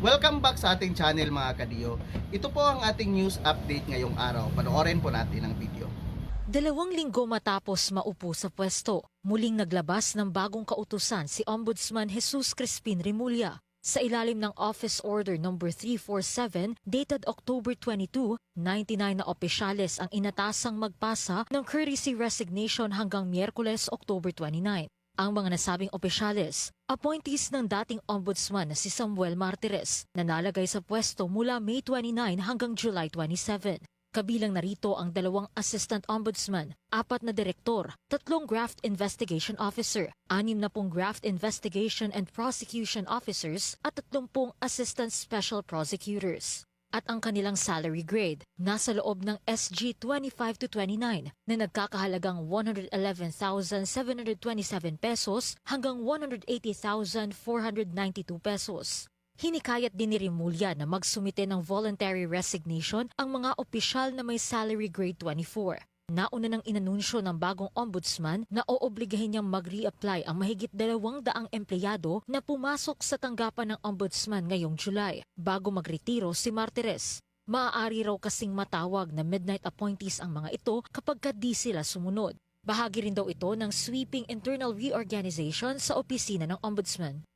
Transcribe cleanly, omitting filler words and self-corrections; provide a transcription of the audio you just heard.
Welcome back sa ating channel mga kadiyo. Ito po ang ating news update ngayong araw. Panoorin po natin ang video. 2 linggo matapos maupo sa pwesto, muling naglabas ng bagong kautusan si Ombudsman Jesus Crispin Remulla. Sa ilalim ng Office Order No. 347 dated October 22, 99 na opisyales ang inatasang magpasa ng courtesy resignation hanggang Miyerkules, October 29. Ang mga nasabing opisyales, appointees ng dating ombudsman na si Samuel Martires, na nalagay sa pwesto mula May 29 hanggang July 27. Kabilang narito ang 2 assistant ombudsman, 4 na direktor, 3 graft investigation officer, 6 na graft investigation and prosecution officers at 30 assistant special prosecutors. At ang kanilang salary grade nasa loob ng SG 25 to 29 na nagkakahalagang 111,727 pesos hanggang 180,492 pesos. Hinikayat din ni Remulla na magsumite ng voluntary resignation ang mga opisyal na may salary grade 24. Nauna nang inanunsyo ng bagong ombudsman na oobligahin niyang mag-reapply ang mahigit 200 empleyado na pumasok sa tanggapan ng ombudsman ngayong July bago magretiro si Martires. Maaari raw kasing matawag na midnight appointees ang mga ito kapag di sila sumunod. Bahagi rin daw ito ng sweeping internal reorganization sa opisina ng ombudsman.